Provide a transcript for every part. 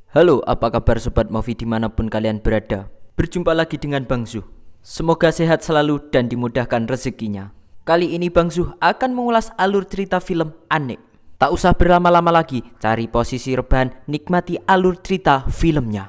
Halo, apa kabar Sobat Movi dimanapun kalian berada? Berjumpa lagi dengan Bang Zuh. Semoga sehat selalu dan dimudahkan rezekinya. Kali ini Bang Zuh akan mengulas alur cerita film Anik. Tak usah berlama-lama lagi, cari posisi rebahan, nikmati alur cerita filmnya.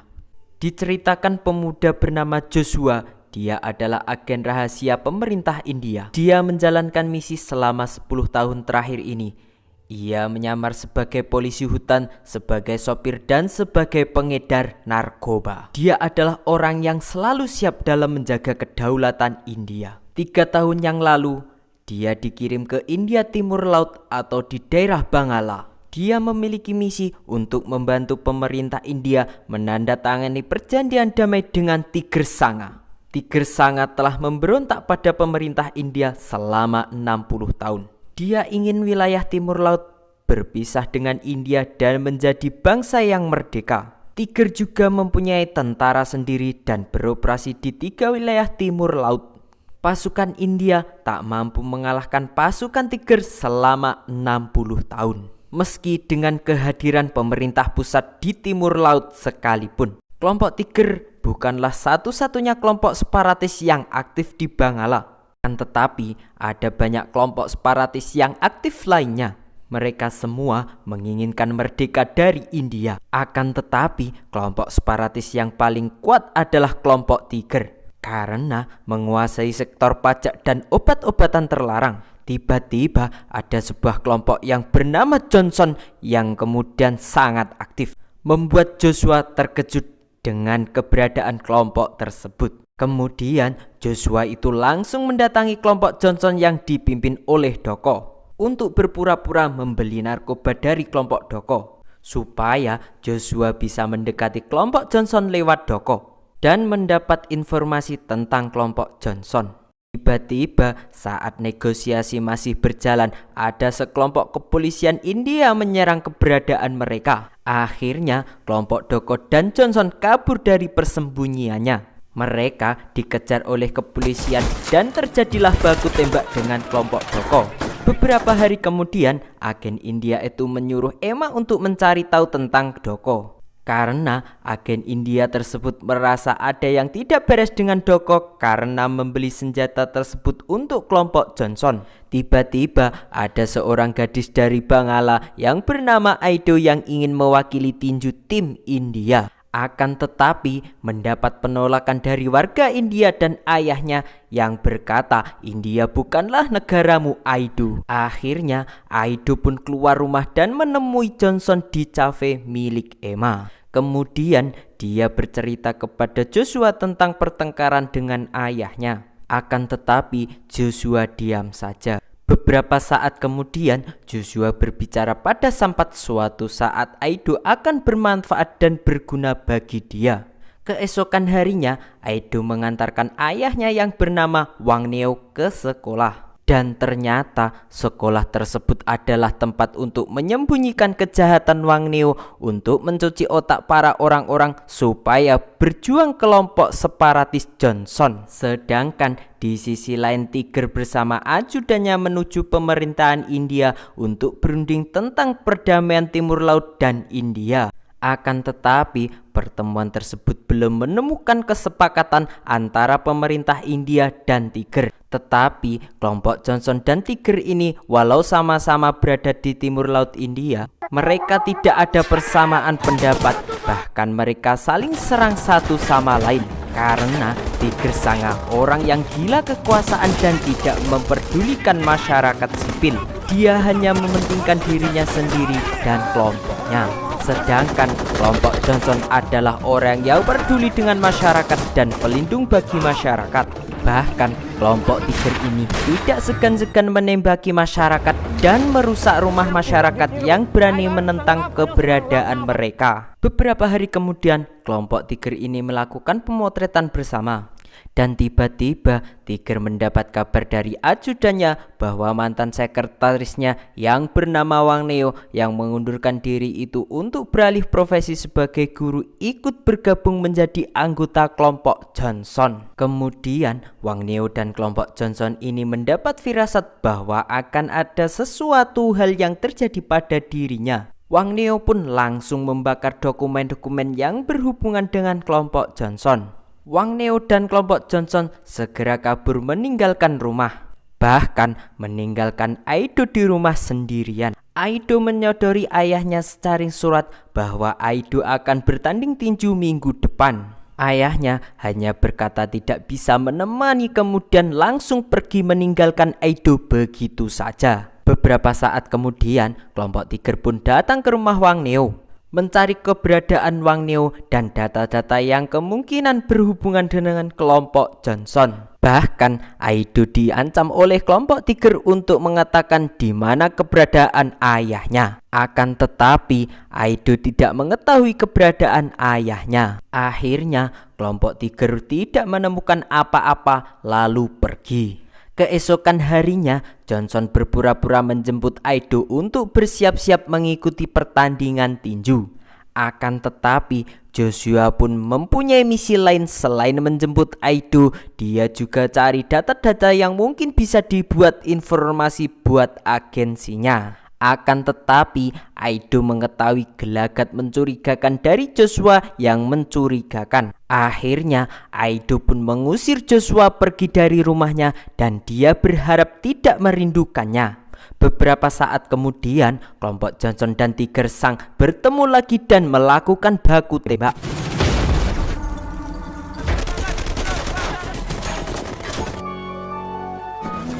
Diceritakan pemuda bernama Joshua. Dia adalah agen rahasia pemerintah India. Dia menjalankan misi selama 10 tahun terakhir ini. Ia menyamar sebagai polisi hutan, sebagai sopir, dan sebagai pengedar narkoba. Dia adalah orang yang selalu siap dalam menjaga kedaulatan India. 3 tahun yang lalu, dia dikirim ke India Timur Laut atau di daerah Bangala. Dia memiliki misi untuk membantu pemerintah India menandatangani perjanjian damai dengan Tiger Sanga. Tiger Sanga telah memberontak pada pemerintah India selama 60 tahun. Dia ingin wilayah Timur Laut berpisah dengan India dan menjadi bangsa yang merdeka. Tiger juga mempunyai tentara sendiri dan beroperasi di 3 wilayah Timur Laut. Pasukan India tak mampu mengalahkan pasukan Tiger selama 60 tahun. Meski dengan kehadiran pemerintah pusat di Timur Laut sekalipun. Kelompok Tiger bukanlah satu-satunya kelompok separatis yang aktif di Bangala. Tetapi ada banyak kelompok separatis yang aktif lainnya. Mereka semua menginginkan merdeka dari India. Akan tetapi kelompok separatis yang paling kuat adalah kelompok Tiger. Karena menguasai sektor pajak dan obat-obatan terlarang. Tiba-tiba ada sebuah kelompok yang bernama Johnson yang kemudian sangat aktif. Membuat Joshua terkejut dengan keberadaan kelompok tersebut. Kemudian Joshua itu langsung mendatangi kelompok Johnson yang dipimpin oleh Doko untuk berpura-pura membeli narkoba dari kelompok Doko supaya Joshua bisa mendekati kelompok Johnson lewat Doko dan mendapat informasi tentang kelompok Johnson. Tiba-tiba saat negosiasi masih berjalan, ada sekelompok kepolisian India menyerang keberadaan mereka. Akhirnya kelompok Doko dan Johnson kabur dari persembunyiannya. Mereka dikejar oleh kepolisian dan terjadilah baku tembak dengan kelompok Doko. Beberapa hari kemudian, agen India itu menyuruh Emma untuk mencari tahu tentang Doko. Karena agen India tersebut merasa ada yang tidak beres dengan Doko karena membeli senjata tersebut untuk kelompok Johnson. Tiba-tiba ada seorang gadis dari Bangala yang bernama Aido yang ingin mewakili tinju tim India. Akan tetapi mendapat penolakan dari warga India dan ayahnya yang berkata India bukanlah negaramu Aido. Akhirnya Aido pun keluar rumah dan menemui Johnson di cafe milik Emma. Kemudian dia bercerita kepada Joshua tentang pertengkaran dengan ayahnya. Akan tetapi Joshua diam saja. Beberapa saat kemudian Joshua berbicara pada Sampat suatu saat Aido akan bermanfaat dan berguna bagi dia. Keesokan harinya Aido mengantarkan ayahnya yang bernama Wang Neo ke sekolah. Dan ternyata sekolah tersebut adalah tempat untuk menyembunyikan kejahatan Wang Neo untuk mencuci otak para orang-orang supaya berjuang kelompok separatis Johnson. Sedangkan di sisi lain Tiger bersama ajudannya menuju pemerintahan India untuk berunding tentang perdamaian Timur Laut dan India. Akan tetapi pertemuan tersebut belum menemukan kesepakatan antara pemerintah India dan Tiger. Tetapi kelompok Johnson dan Tiger ini walau sama-sama berada di Timur Laut India, mereka tidak ada persamaan pendapat. Bahkan mereka saling serang satu sama lain. Karena Tiger Sanga orang yang gila kekuasaan dan tidak memperdulikan masyarakat sipil. Dia hanya mementingkan dirinya sendiri dan kelompoknya. Sedangkan kelompok Johnson adalah orang yang peduli dengan masyarakat dan pelindung bagi masyarakat. Bahkan kelompok Tiger ini tidak segan-segan menembaki masyarakat dan merusak rumah masyarakat yang berani menentang keberadaan mereka. Beberapa hari kemudian kelompok Tiger ini melakukan pemotretan bersama. Dan tiba-tiba Tiger mendapat kabar dari ajudannya bahwa mantan sekretarisnya yang bernama Wang Neo yang mengundurkan diri itu untuk beralih profesi sebagai guru ikut bergabung menjadi anggota kelompok Johnson. Kemudian Wang Neo dan kelompok Johnson ini mendapat firasat bahwa akan ada sesuatu hal yang terjadi pada dirinya. Wang Neo pun langsung membakar dokumen-dokumen yang berhubungan dengan kelompok Johnson. Wang Neo dan kelompok Johnson segera kabur meninggalkan rumah, bahkan meninggalkan Aido di rumah sendirian. Aido menyodori ayahnya secara surat bahwa Aido akan bertanding tinju minggu depan. Ayahnya hanya berkata tidak bisa menemani, kemudian langsung pergi meninggalkan Aido begitu saja. Beberapa saat kemudian, kelompok Tiger pun datang ke rumah Wang Neo, mencari keberadaan Wang Neo dan data-data yang kemungkinan berhubungan dengan kelompok Johnson. Bahkan Aido diancam oleh kelompok Tiger untuk mengatakan di mana keberadaan ayahnya. Akan tetapi Aido tidak mengetahui keberadaan ayahnya. Akhirnya kelompok Tiger tidak menemukan apa-apa lalu pergi. Keesokan harinya, Johnson berpura-pura menjemput Aido untuk bersiap-siap mengikuti pertandingan tinju. Akan tetapi, Joshua pun mempunyai misi lain selain menjemput Aido. Dia juga cari data-data yang mungkin bisa dibuat informasi buat agensinya. Akan tetapi, Aido mengetahui gelagat mencurigakan dari Joshua yang mencurigakan. Akhirnya, Aido pun mengusir Joshua pergi dari rumahnya dan dia berharap tidak merindukannya. Beberapa saat kemudian, kelompok Johnson dan Tiger Sang bertemu lagi dan melakukan baku tembak.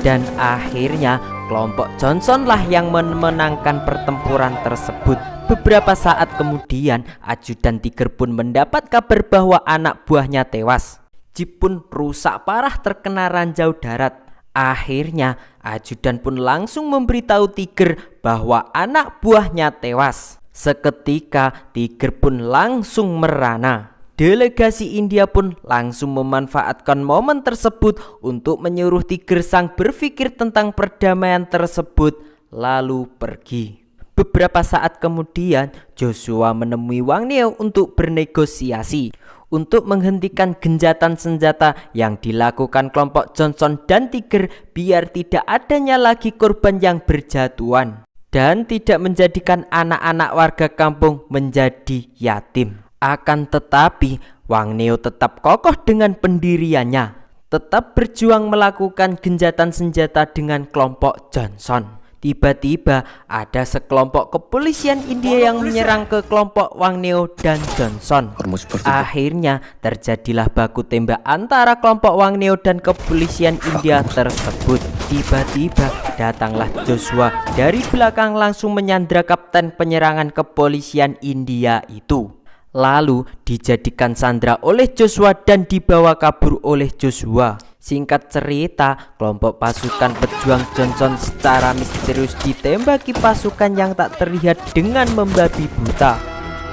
Dan akhirnya kelompok Johnson lah yang memenangkan pertempuran tersebut. Beberapa saat kemudian, ajudan Tiger pun mendapat kabar bahwa anak buahnya tewas. Jeep pun rusak parah terkena ranjau darat. Akhirnya ajudan pun langsung memberitahu Tiger bahwa anak buahnya tewas. Seketika Tiger pun langsung merana. Delegasi India pun langsung memanfaatkan momen tersebut untuk menyuruh Tiger Sang berpikir tentang perdamaian tersebut lalu pergi. Beberapa saat kemudian, Joshua menemui Wang Neo untuk bernegosiasi untuk menghentikan genjatan senjata yang dilakukan kelompok Johnson dan Tiger biar tidak adanya lagi korban yang berjatuhan dan tidak menjadikan anak-anak warga kampung menjadi yatim. Akan tetapi, Wang Neo tetap kokoh dengan pendiriannya, tetap berjuang melakukan genjatan senjata dengan kelompok Johnson. Tiba-tiba ada sekelompok kepolisian India yang menyerang ke kelompok Wang Neo dan Johnson. Akhirnya terjadilah baku tembak antara kelompok Wang Neo dan kepolisian India tersebut. Tiba-tiba datanglah Joshua dari belakang langsung menyandra kapten penyerangan kepolisian India itu. Lalu dijadikan sandera oleh Joshua dan dibawa kabur oleh Joshua. Singkat cerita, kelompok pasukan pejuang Johnson secara misterius ditembaki pasukan yang tak terlihat dengan membabi buta.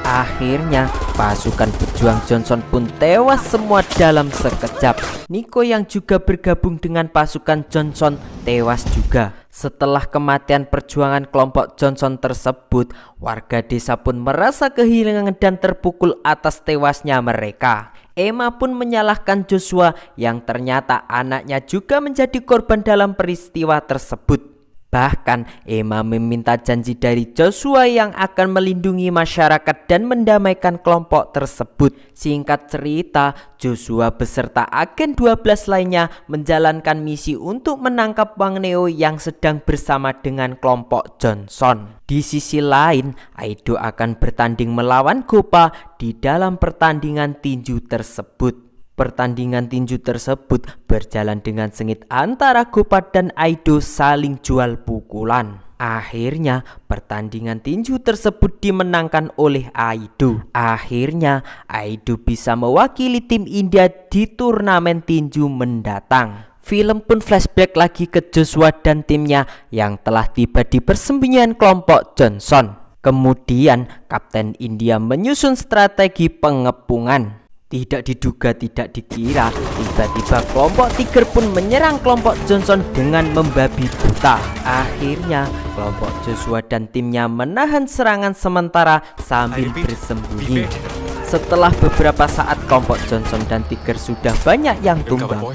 Akhirnya pasukan pejuang Johnson pun tewas semua dalam sekejap. Nico yang juga bergabung dengan pasukan Johnson tewas juga. Setelah kematian perjuangan kelompok Johnson tersebut, warga desa pun merasa kehilangan dan terpukul atas tewasnya mereka. Emma pun menyalahkan Joshua yang ternyata anaknya juga menjadi korban dalam peristiwa tersebut. Bahkan Emma meminta janji dari Joshua yang akan melindungi masyarakat dan mendamaikan kelompok tersebut. Singkat cerita, Joshua beserta agen 12 lainnya menjalankan misi untuk menangkap Wang Neo yang sedang bersama dengan kelompok Johnson. Di sisi lain, Aido akan bertanding melawan Gopa di dalam pertandingan tinju tersebut. Pertandingan tinju tersebut berjalan dengan sengit antara Gopa dan Aido saling jual pukulan. Akhirnya pertandingan tinju tersebut dimenangkan oleh Aido. Akhirnya Aido bisa mewakili tim India di turnamen tinju mendatang. Film pun flashback lagi ke Joshua dan timnya yang telah tiba di persembunyian kelompok Johnson. Kemudian Kapten India menyusun strategi pengepungan. Tidak diduga, tidak dikira, tiba-tiba kelompok Tiger pun menyerang kelompok Johnson dengan membabi buta. Akhirnya kelompok Joshua dan timnya menahan serangan sementara sambil bersembunyi. Setelah beberapa saat kelompok Johnson dan Tiger sudah banyak yang tumbang,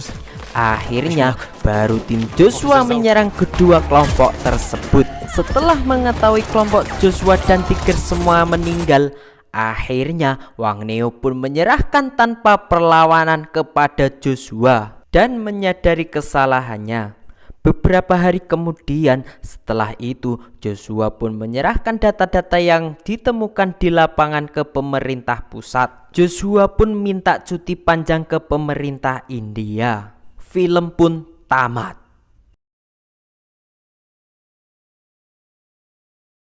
Akhirnya baru tim Joshua menyerang kedua kelompok tersebut. Setelah mengetahui kelompok Joshua dan Tiger semua meninggal, akhirnya Wang Neo pun menyerahkan tanpa perlawanan kepada Joshua dan menyadari kesalahannya. Beberapa hari kemudian setelah itu, Joshua pun menyerahkan data-data yang ditemukan di lapangan ke pemerintah pusat. Joshua pun minta cuti panjang ke pemerintah India. Film pun tamat.